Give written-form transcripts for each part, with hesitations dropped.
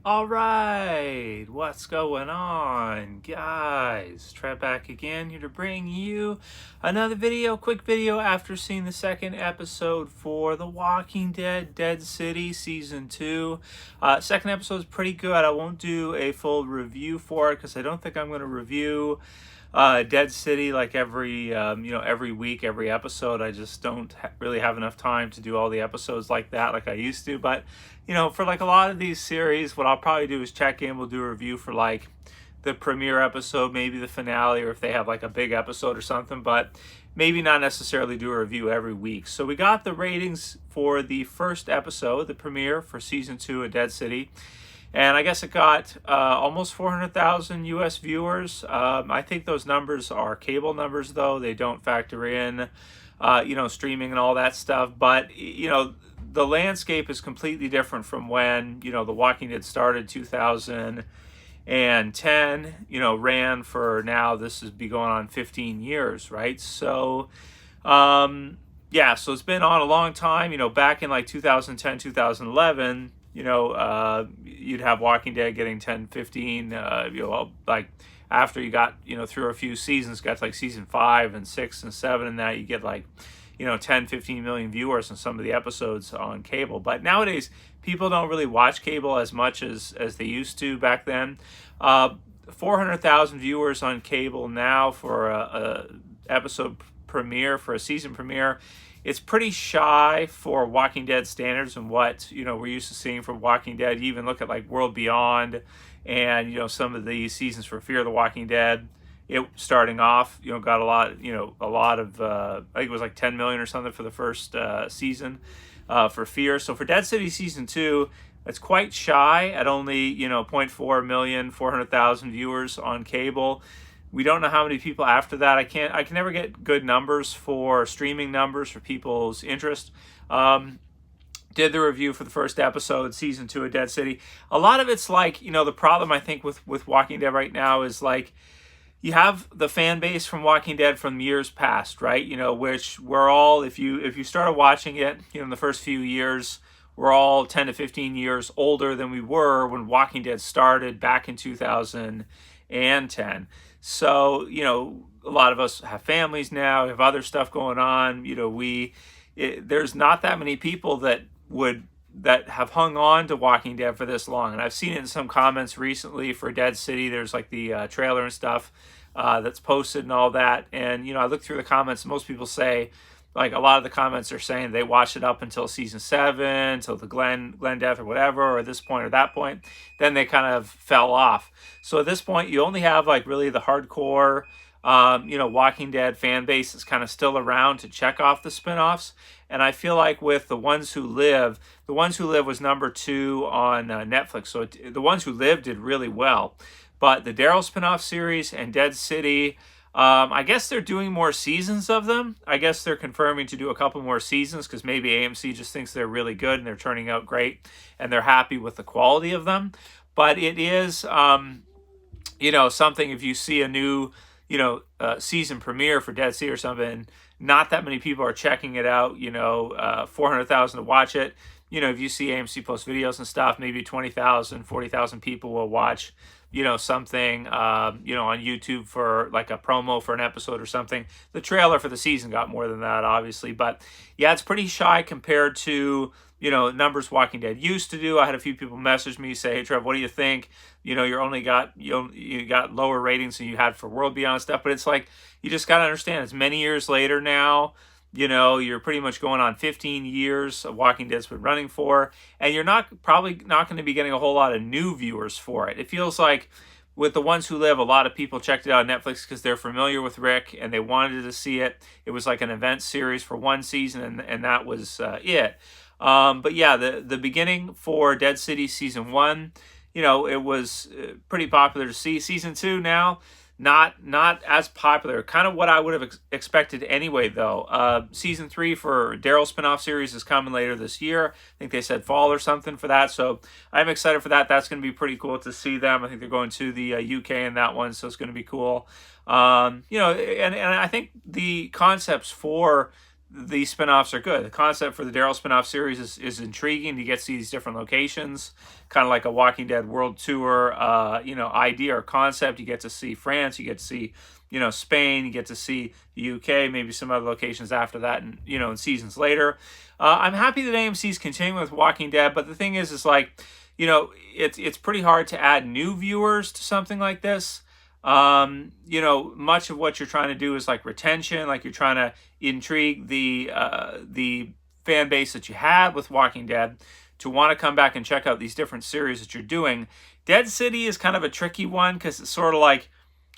All right, what's going on, guys? Trent back again here to bring you another video, quick video after seeing the second episode for The Walking Dead, Dead City Season 2. Second episode is pretty good. I won't do a full review for it because I don't think I'm going to review Dead City like every week, every episode. I just don't really have enough time to do all the episodes like that, like I used to. But for like a lot of these series, what I'll probably do is check in. We'll do a review for like the premiere episode, maybe the finale, or if they have like a big episode or something. But maybe not necessarily do a review every week. So we got the ratings for the first episode, the premiere for season 2 of Dead City. And I guess it got almost 400,000 U.S. viewers. I think those numbers are cable numbers, though. They don't factor in, streaming and all that stuff. But, the landscape is completely different from when, The Walking Dead started 2010, ran for now, this is be going on 15 years, right? So, so it's been on a long time, back in like 2010, 2011, you'd have Walking Dead getting 10, 15, like after you got, through a few seasons, got to like season 5 and 6 and 7 and that, you get like, 10, 15 million viewers in some of the episodes on cable. But nowadays, people don't really watch cable as much as they used to back then. 400,000 viewers on cable now for a episode premiere, for a season premiere. It's pretty shy for Walking Dead standards and what, we're used to seeing from Walking Dead. You even look at like World Beyond and, some of the seasons for Fear the Walking Dead. It starting off, got a lot of, I think it was like 10 million or something for the first season for Fear. So for Dead City Season 2, it's quite shy at only, 0.4 million, 400,000 viewers on cable. We don't know how many people after that. I can never get good numbers for streaming numbers for people's interest. Did the review for the first episode, season 2 of Dead City. A lot of it's like, the problem I think with Walking Dead right now is like, you have the fan base from Walking Dead from years past, right? Which we're all, if you started watching it, in the first few years, we're all 10 to 15 years older than we were when Walking Dead started back in 2010. So, a lot of us have families now, have other stuff going on. There's not that many people that have hung on to Walking Dead for this long. And I've seen it in some comments recently for Dead City. There's like the trailer and stuff that's posted and all that. And, I look through the comments. Most people say, like a lot of the comments are saying they watched it up until season 7, until the Glenn death or whatever, or this point or that point. Then they kind of fell off. So at this point, you only have like really the hardcore, Walking Dead fan base that's kind of still around to check off the spinoffs. And I feel like with The Ones Who Live, The Ones Who Live was number 2 on Netflix. So The Ones Who Live did really well. But the Daryl spinoff series and Dead City, I guess they're doing more seasons of them. I guess they're confirming to do a couple more seasons because maybe AMC just thinks they're really good and they're turning out great and they're happy with the quality of them. But it is, something if you see a new, season premiere for Dead Sea or something, not that many people are checking it out, 400,000 to watch it. If you see AMC post videos and stuff, maybe 20,000, 40,000 people will watch, something, on YouTube for like a promo for an episode or something. The trailer for the season got more than that, obviously. But yeah, it's pretty shy compared to, numbers Walking Dead used to do. I had a few people message me, say, hey, Trev, what do you think? You got lower ratings than you had for World Beyond stuff. But it's like, you just got to understand, it's many years later now. You're pretty much going on 15 years of Walking Dead's been running for, and you're probably not going to be getting a whole lot of new viewers for it. It feels like with The Ones Who Live, a lot of people checked it out on Netflix because they're familiar with Rick and they wanted to see it. It was like an event series for one season, and that was it. But yeah, the beginning for Dead City Season 1, it was pretty popular to see. Season 2 now, not as popular. Kind of what I would have expected anyway, though. Season 3 for Daryl spinoff series is coming later this year. I think they said fall or something for that. So I'm excited for that. That's going to be pretty cool to see them. I think they're going to the UK in that one, so it's going to be cool. And I think the concepts for these spin-offs are good. The concept for the Daryl spin-off series is intriguing. You get to see these different locations, kind of like a Walking Dead world tour, idea or concept. You get to see France, you get to see, Spain, you get to see the UK, maybe some other locations after that, and in seasons later. I'm happy that AMC's continuing with Walking Dead, but the thing is like, it's pretty hard to add new viewers to something like this. Much of what you're trying to do is like retention, like you're trying to intrigue the fan base that you had with Walking Dead to want to come back and check out these different series that you're doing. Dead City is kind of a tricky one because it's sort of like,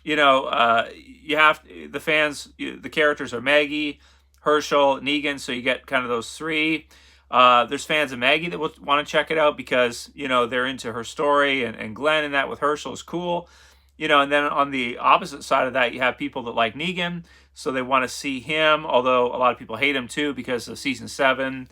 you have the fans, the characters are Maggie, Herschel, Negan, so you get kind of those three. There's fans of Maggie that will want to check it out because, they're into her story, and Glenn and that with Herschel is cool. And then on the opposite side of that, you have people that like Negan, so they want to see him, although a lot of people hate him too because of season 7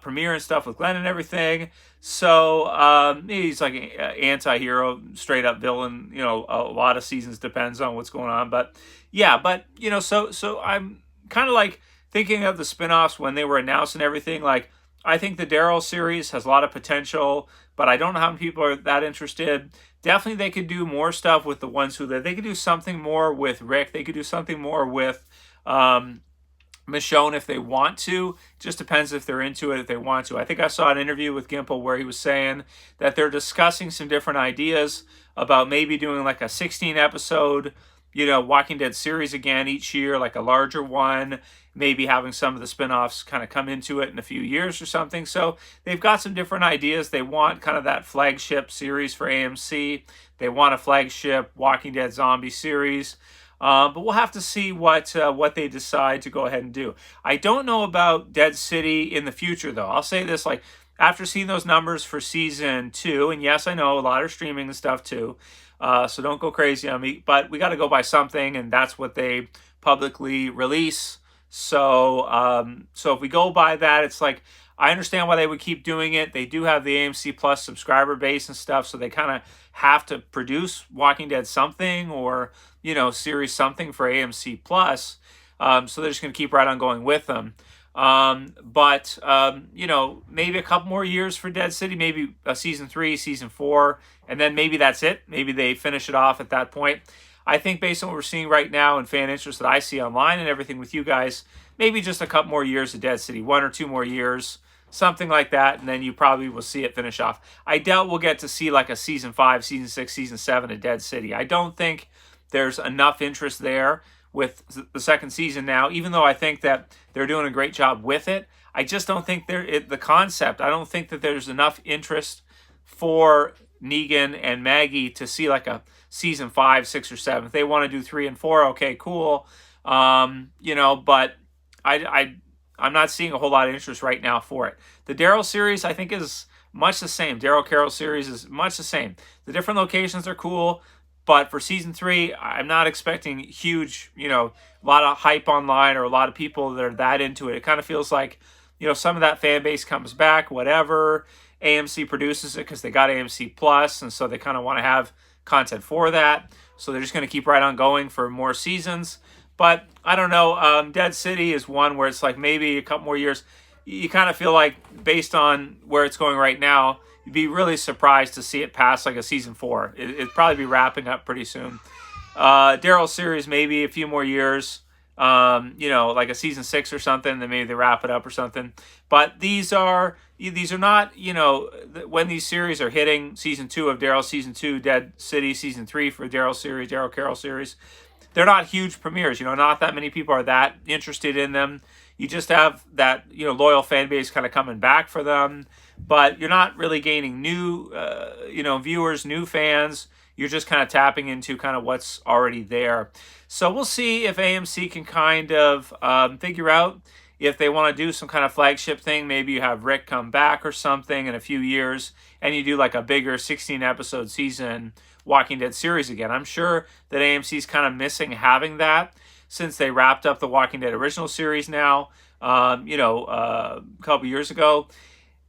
premiere and stuff with Glenn and everything. So he's like an anti-hero, straight up villain. A lot of seasons depends on what's going on. But so I'm kind of like thinking of the spinoffs when they were announced and everything. Like, I think the Daryl series has a lot of potential, but I don't know how many people are that interested. Definitely they could do more stuff with the ones who live. They could do something more with Rick. They could do something more with Michonne if they want to. Just depends if they're into it, if they want to. I think I saw an interview with Gimple where he was saying that they're discussing some different ideas about maybe doing like a 16 episode, Walking Dead series again each year, like a larger one, maybe having some of the spinoffs kind of come into it in a few years or something. So they've got some different ideas. They want kind of that flagship series for AMC. They want a flagship Walking Dead zombie series. But we'll have to see what they decide to go ahead and do. I don't know about Dead City in the future, though. I'll say this, like, after seeing those numbers for season 2, and yes, I know a lot are streaming and stuff too, so don't go crazy on me, but we got to go by something, and that's what they publicly release. So if we go by that, it's like, I understand why they would keep doing it. They do have the AMC Plus subscriber base and stuff, so they kind of have to produce Walking Dead something or, series something for AMC Plus. So they're just going to keep right on going with them. But maybe a couple more years for Dead City, maybe a season 3, season 4, and then maybe that's it. Maybe they finish it off at that point. I think based on what we're seeing right now and fan interest that I see online and everything with you guys, maybe just a couple more years of Dead City, 1 or 2 more years, something like that, and then you probably will see it finish off. I doubt we'll get to see like a season 5, season 6, season 7 of Dead City. I don't think there's enough interest there with the second season now, even though I think that they're doing a great job with it. I just don't think the concept, I don't think that there's enough interest for Negan and Maggie to see like a season 5, 6, or 7. If they want to do 3 and 4, okay, cool. But I'm not seeing a whole lot of interest right now for it. The Daryl series, I think, is much the same. Daryl Carroll series is much the same. The different locations are cool, but for season 3, I'm not expecting huge, a lot of hype online or a lot of people that are that into it. It kind of feels like, some of that fan base comes back, whatever. AMC produces it because they got AMC Plus, and so they kind of want to have content for that. So they're just going to keep right on going for more seasons. But I don't know. Dead City is one where it's like maybe a couple more years. You kind of feel like, based on where it's going right now, you'd be really surprised to see it pass like a season 4. It'd probably be wrapping up pretty soon. Daryl series, maybe a few more years. Like a season 6 or something, then maybe they wrap it up or something. But these are not, when these series are hitting, season 2 of Daryl, season 2 Dead City, season 3 for Daryl series, Daryl Carroll series. They're not huge premieres, not that many people are that interested in them. You just have that, loyal fan base kind of coming back for them, but you're not really gaining new, viewers, new fans. You're just kind of tapping into kind of what's already there. So we'll see if AMC can kind of figure out if they want to do some kind of flagship thing. Maybe you have Rick come back or something in a few years, and you do like a bigger 16-episode season Walking Dead series again. I'm sure that AMC's kind of missing having that since they wrapped up the Walking Dead original series now, a couple years ago.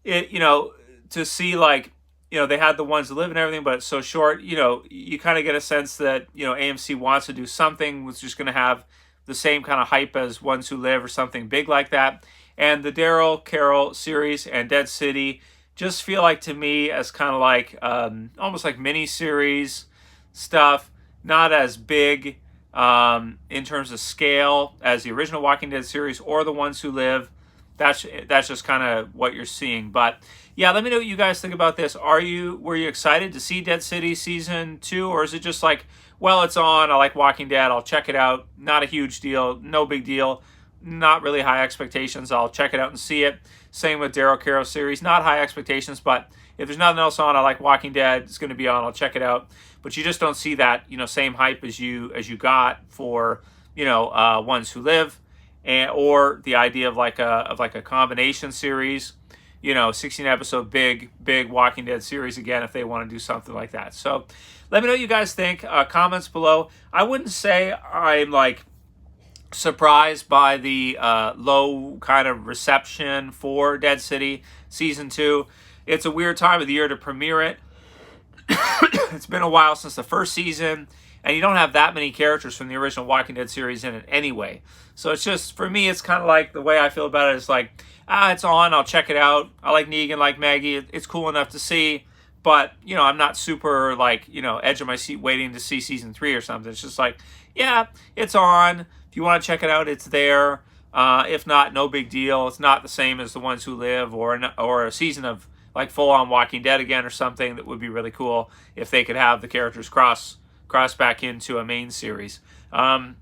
To see like, they had the ones that live and everything, but it's so short, you kind of get a sense that, AMC wants to do something, was just going to have the same kind of hype as Ones Who Live or something big like that. And the Daryl Carroll series and Dead City just feel like to me as kind of like almost like mini series stuff, not as big in terms of scale as the original Walking Dead series or the Ones Who Live. That's just kind of what you're seeing. But yeah, let me know what you guys think about this. Were you excited to see Dead City season 2, or is it just like, well, it's on, I like Walking Dead, I'll check it out, not a huge deal, no big deal, not really high expectations, I'll check it out and see it. Same with Daryl Carroll series, not high expectations, but if there's nothing else on, I like Walking Dead, it's going to be on, I'll check it out. But you just don't see that, same hype as you got for, Ones Who Live, or the idea of like a combination series, 16 episode big Walking Dead series again, if they want to do something like that. So let me know what you guys think. Comments below. I wouldn't say I'm like surprised by the low kind of reception for Dead City season 2. It's a weird time of the year to premiere it. It's been a while since the first season, and you don't have that many characters from the original Walking Dead series in it anyway. So it's just, for me, it's kind of like, the way I feel about it is like, it's on, I'll check it out. I like Negan, like Maggie. It's cool enough to see, but, I'm not super, like, edge of my seat waiting to see season 3 or something. It's just like, yeah, it's on. If you want to check it out, it's there. If not, no big deal. It's not the same as the Ones Who Live, or a season of, like, full-on Walking Dead again or something. That would be really cool if they could have the characters cross back into a main series. And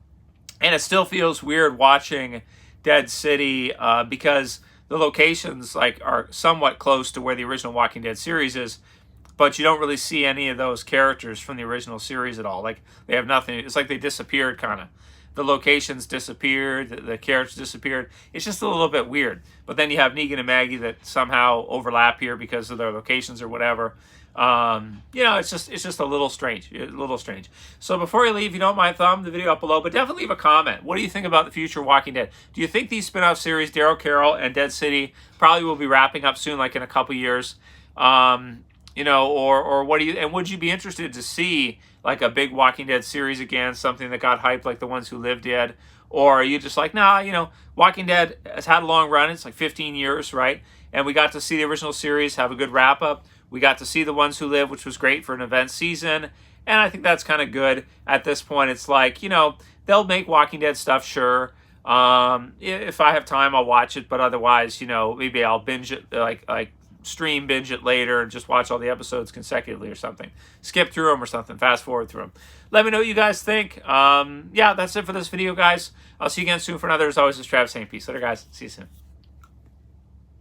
it still feels weird watching Dead City because the locations are somewhat close to where the original Walking Dead series is, but you don't really see any of those characters from the original series at all. Like, they have nothing. It's like they disappeared, kind of. The locations disappeared, the characters disappeared. It's just a little bit weird. But then you have Negan and Maggie that somehow overlap here because of their locations or whatever. It's just a little strange. So before you leave, if you don't mind, thumb the video up below, but definitely leave a comment. What do you think about the future Walking Dead? Do you think these spin-off series, Daryl Carroll and Dead City, probably will be wrapping up soon, like in a couple years? Or what do you, and would you be interested to see like a big Walking Dead series again, something that got hyped like the Ones Who Live did? Or are you just like, nah, Walking Dead has had a long run. It's like 15 years, right? And we got to see the original series have a good wrap-up. We got to see the Ones Who Live, which was great for an event season. And I think that's kind of good at this point. It's like, they'll make Walking Dead stuff, sure. If I have time, I'll watch it. But otherwise, maybe I'll binge it, like stream binge it later and just watch all the episodes consecutively or something. Skip through them or something. Fast forward through them. Let me know what you guys think. Yeah, that's it for this video, guys. I'll see you again soon for another. As always, it's Travis saying peace. Later, guys. See you soon.